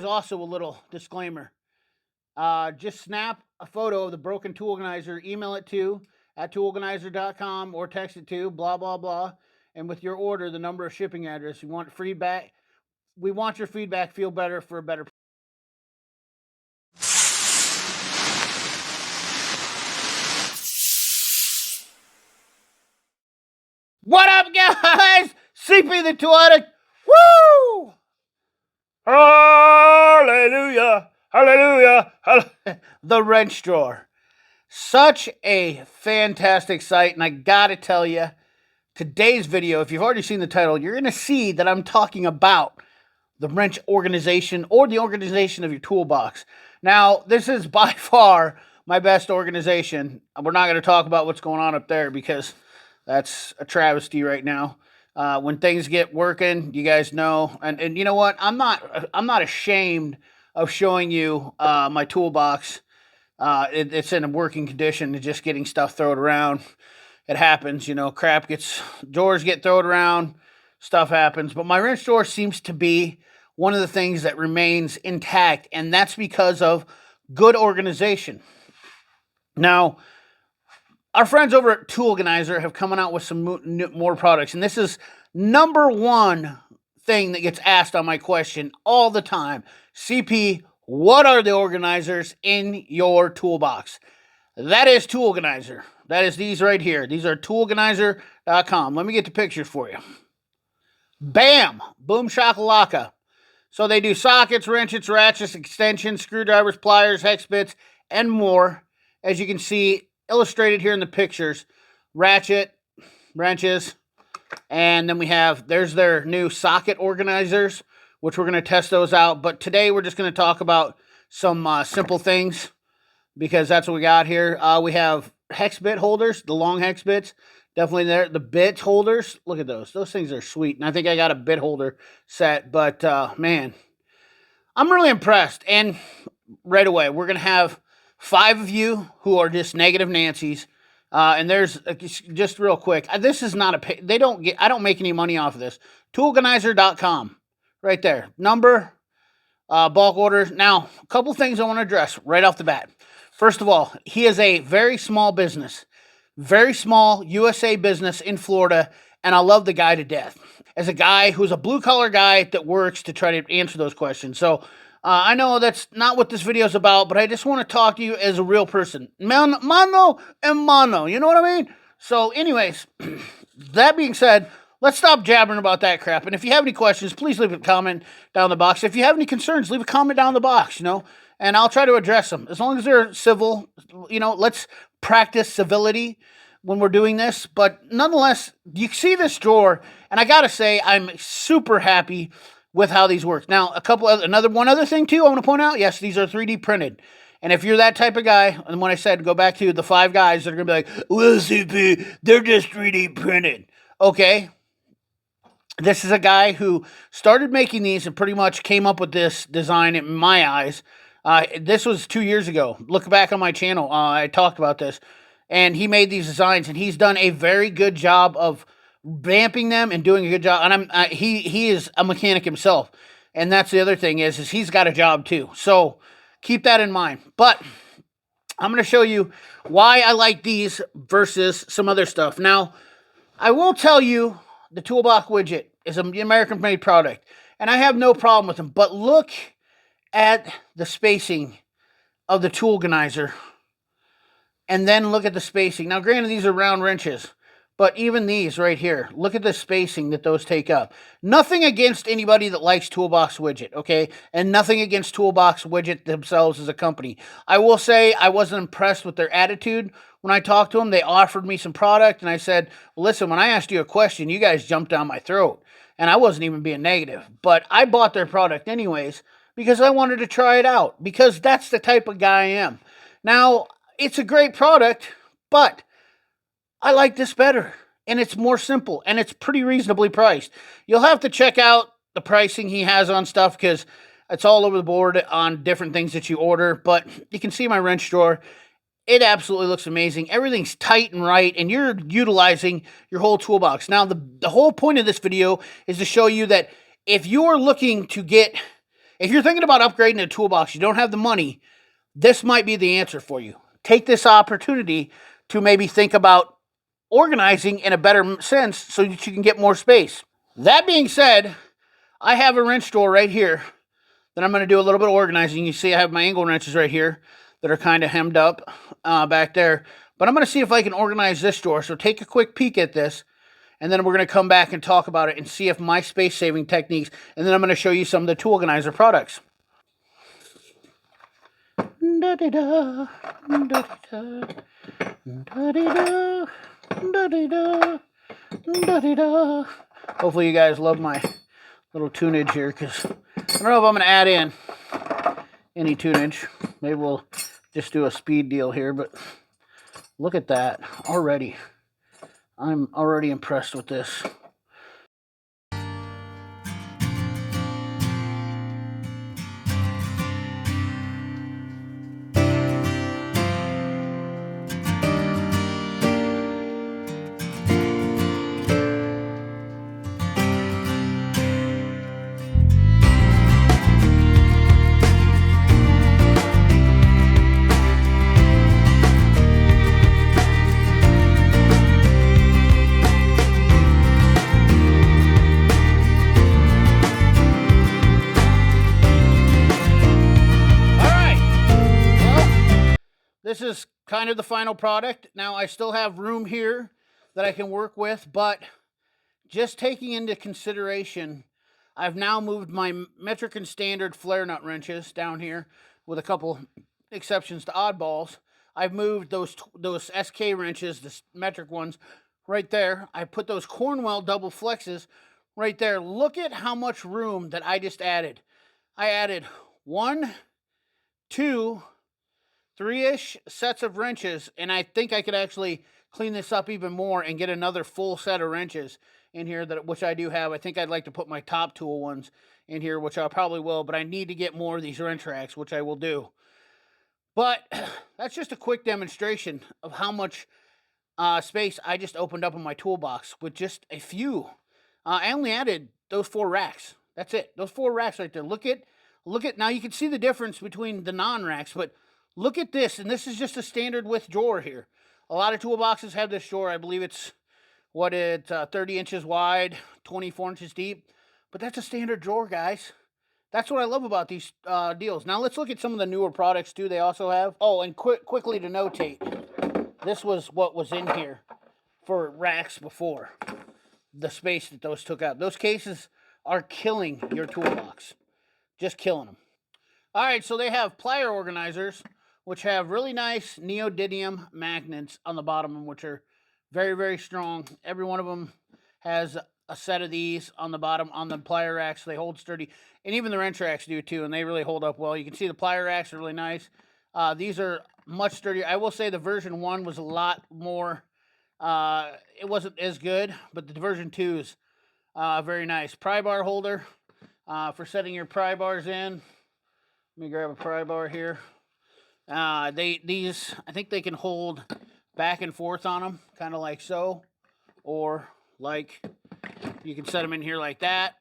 also a little disclaimer. Just snap a photo of the broken tool organizer, email it to at toolganizer.com or text it to blah, blah, blah. And with your order, the number of shipping address. You want feedback. We want your feedback. Feel better for a better. What up, guys? CP the Tool Addict. Woo! Hallelujah! Hallelujah! Hallelujah. The wrench drawer. Such a fantastic site, and I gotta tell you, today's video, if you've already seen the title, you're gonna see that I'm talking about the wrench organization or the organization of your toolbox. Now, this is by far my best organization. We're not gonna talk about what's going on up there because that's a travesty right now. When things get working, you guys know, and you know what? I'm not ashamed of showing you my toolbox. It's in a working condition and just getting stuff thrown around. It happens, you know, drawers get thrown around, stuff happens. But my wrench drawer seems to be one of the things that remains intact, and that's because of good organization. Now, our friends over at Toolganizer have come out with some more products, and this is number one thing that gets asked on my question all the time. CP, what are the organizers in your toolbox? That is Toolganizer. That is these right here. These are toolganizer.com. Let me get the pictures for you. Bam! Boom shakalaka. So they do sockets, wrenches, ratchets, extensions, screwdrivers, pliers, hex bits, and more. As you can see, illustrated here in the pictures, ratchet, wrenches, and then there's their new socket organizers, which we're going to test those out. But today we're just going to talk about some simple things because that's what we got here. We have hex bit holders, the long hex bits, definitely there. The bit holders, look at those. Those things are sweet. And I think I got a bit holder set, but man, I'm really impressed. And right away, we're going to have 5 of you who are just negative Nancy's. And there's just real quick. This is not a I don't make any money off of this. Toolganizer.com right there. Number, bulk orders. Now, a couple things I want to address right off the bat. First of all, he is a very small business, very small USA business in Florida. And I love the guy to death as a guy who's a blue collar guy that works to try to answer those questions. So, I know that's not what this video is about, but I just want to talk to you as a real person. Mano and mano, you know what I mean? So anyways, that being said, let's stop jabbering about that crap. And if you have any questions, please leave a comment down in the box. If you have any concerns, leave a comment down in the box, you know, and I'll try to address them. As long as they're civil, you know, let's practice civility when we're doing this. But nonetheless, you see this drawer, and I got to say, I'm super happy with how these work. Now, one other thing too, I want to point out, yes, these are 3D printed. And if you're that type of guy, and when I said go back to the 5 guys that are going to be like, well, CP, they're just 3D printed. Okay. This is a guy who started making these and pretty much came up with this design in my eyes. This was 2 years ago. Look back on my channel. I talked about this. And he made these designs, and he's done a very good job of vamping them and doing a good job. And he is a mechanic himself, and that's the other thing is he's got a job too. So keep that in mind. But I'm going to show you why I like these versus some other stuff. Now, I will tell you the Toolbox widget is an American-made product, and I have no problem with them. But look at the spacing of the Toolganizer, and then look at the spacing. Now, granted, these are round wrenches. But even these right here, look at the spacing that those take up. Nothing against anybody that likes Toolbox Widget, okay? And nothing against Toolbox Widget themselves as a company. I will say I wasn't impressed with their attitude when I talked to them. They offered me some product, and I said, well, listen, when I asked you a question, you guys jumped down my throat. And I wasn't even being negative. But I bought their product anyways because I wanted to try it out. Because that's the type of guy I am. Now, it's a great product, but I like this better, and it's more simple, and it's pretty reasonably priced. You'll have to check out the pricing he has on stuff because it's all over the board on different things that you order, but you can see my wrench drawer. It absolutely looks amazing. Everything's tight and right, and you're utilizing your whole toolbox. Now, the whole point of this video is to show you that if you're looking to get If you're thinking about upgrading a toolbox, you don't have the money, this might be the answer for you. Take this opportunity to maybe think about organizing in a better sense so that you can get more space. That being said, I have a wrench drawer right here that I'm going to do a little bit of organizing. You see I have my angle wrenches right here that are kind of hemmed up back there. But I'm going to see if I can organize this drawer. So take a quick peek at this, and then we're going to come back and talk about it and see if my space-saving techniques, and then I'm going to show you some of the Toolganizer products. Da-da-da, da-da-da, da-da-da, da-da-da, da-da-da. Hopefully you guys love my little tunage here, because I don't know if I'm going to add in any tunage. Maybe we'll just do a speed deal here, but look at that already. I'm already impressed with this. This is kind of the final product. Now, I still have room here that I can work with, but just taking into consideration, I've now moved my metric and standard flare nut wrenches down here, with a couple exceptions to oddballs. I've moved those SK wrenches, the metric ones, right there. I put those Cornwell double flexes right there. Look at how much room that I just added. I added 1, 2, 3-ish sets of wrenches, and I think I could actually clean this up even more and get another full set of wrenches in here, which I do have. I think I'd like to put my top tool ones in here, which I probably will, but I need to get more of these wrench racks, which I will do. But that's just a quick demonstration of how much space I just opened up in my toolbox with just a few. I only added those 4 racks. That's it. Those 4 racks right there. Look at now. You can see the difference between the non-racks, but look at this, and this is just a standard width drawer here. A lot of toolboxes have this drawer. I believe it's 30 inches wide, 24 inches deep. But that's a standard drawer, guys. That's what I love about these deals. Now let's look at some of the newer products too they also have. Oh, and quickly to notate, this was what was in here for racks before. The space that those took out. Those cases are killing your toolbox. Just killing them. All right, so they have plier organizers, which have really nice neodymium magnets on the bottom, which are very, very strong. Every one of them has a set of these on the bottom on the plier racks. They hold sturdy, and even the wrench racks do too, and they really hold up well. You can see the plier racks are really nice. These are much sturdier. I will say the version 1 was a lot more, it wasn't as good, but the version 2 is very nice. Pry bar holder for setting your pry bars in. Let me grab a pry bar here. These, I think they can hold back and forth on them, kind of like so, or like you can set them in here like that.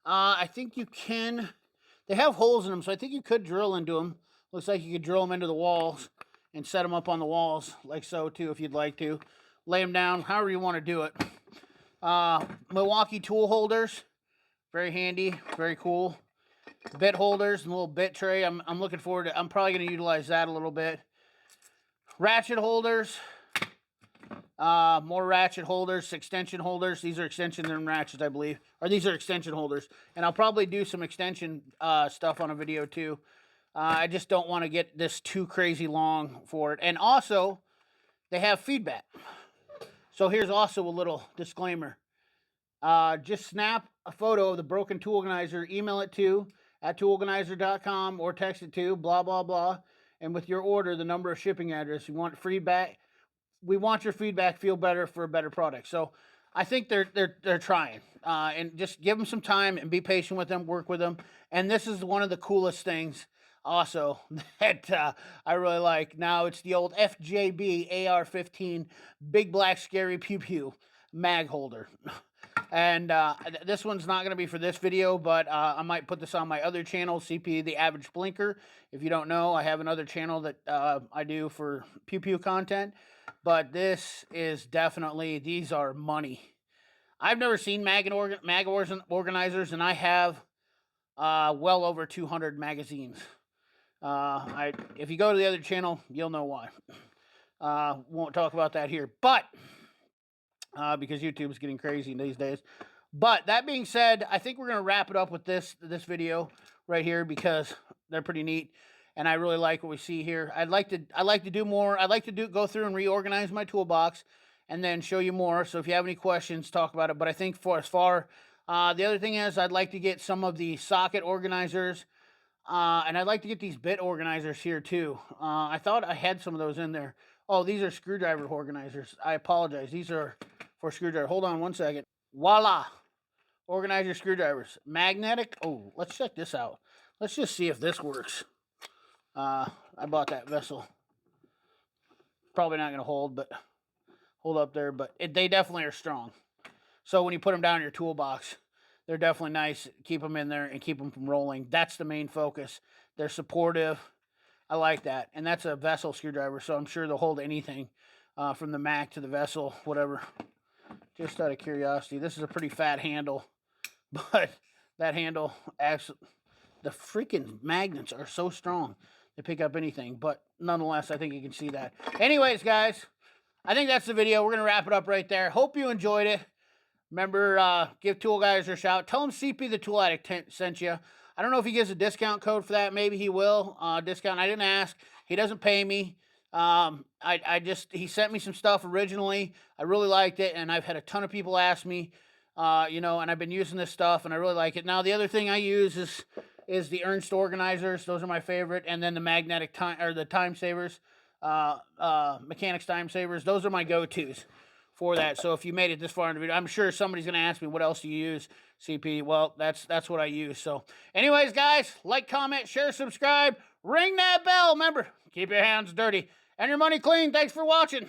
I think you can. They have holes in them, so I think you could drill into them. Looks like you could drill them into the walls and set them up on the walls like so too, if you'd like to. Lay them down, however you want to do it. Milwaukee tool holders, very handy, very cool. Bit holders and a little bit tray. I'm looking forward to. I'm probably going to utilize that a little bit. Ratchet holders. More ratchet holders, extension holders. These are extensions and ratchets, I believe. Or these are extension holders. And I'll probably do some extension stuff on a video too. I just don't want to get this too crazy long for it. And also, they have feedback. So here's also a little disclaimer. Just snap a photo of the broken Toolganizer, email it to @toolganizer.com or text it to blah, blah, blah. And with your order, the number of shipping address. You want feedback. We want your feedback. Feel better for a better product. So I think they're trying. And just give them some time and be patient with them. Work with them. And this is one of the coolest things also that I really like. Now it's the old FJB AR-15 Big Black Scary Pew Pew mag holder. And this one's not going to be for this video, but I might put this on my other channel, CP The Average Blinker. If you don't know, I have another channel that I do for pew-pew content. But this is definitely, these are money. I've never seen mag organizers, and I have well over 200 magazines. If you go to the other channel, you'll know why. Won't talk about that here, but because YouTube's getting crazy these days. But that being said, I think we're going to wrap it up with this video right here because they're pretty neat, and I really like what we see here. I'd like to do more. I'd like to go through and reorganize my toolbox and then show you more. So if you have any questions, talk about it. But I think the other thing is I'd like to get some of the socket organizers, and I'd like to get these bit organizers here too. I thought I had some of those in there. Oh, these are screwdriver organizers. I apologize. These are for screwdriver. Hold on one second. Voila. Organizer screwdrivers. Magnetic. Oh, let's check this out. Let's just see if this works. I bought that vessel. Probably not going to hold, but hold up there. But they definitely are strong. So when you put them down in your toolbox, they're definitely nice. Keep them in there and keep them from rolling. That's the main focus. They're supportive. I like that. And that's a vessel screwdriver, so I'm sure they'll hold anything from the Mac to the vessel, whatever. Just out of curiosity, this is a pretty fat handle, but that handle, actually, the freaking magnets are so strong. They pick up anything, but nonetheless, I think you can see that. Anyways, guys, I think that's the video. We're going to wrap it up right there. Hope you enjoyed it. Remember, give Toolganizer a shout. Tell him CP the Tool Addict sent you. I don't know if he gives a discount code for that. Maybe he will. Discount. I didn't ask. He doesn't pay me. He sent me some stuff originally. I really liked it, and I've had a ton of people ask me, and I've been using this stuff, and I really like it. Now, the other thing I use is the Ernst organizers. Those are my favorite, and then the magnetic time, or the time savers, mechanics time savers. Those are my go-tos for that. So if you made it this far in the video, I'm sure somebody's going to ask me, what else do you use, CP? Well, that's what I use. So anyways, guys, like, comment, share, subscribe, ring that bell. Remember, keep your hands dirty and your money clean. Thanks for watching.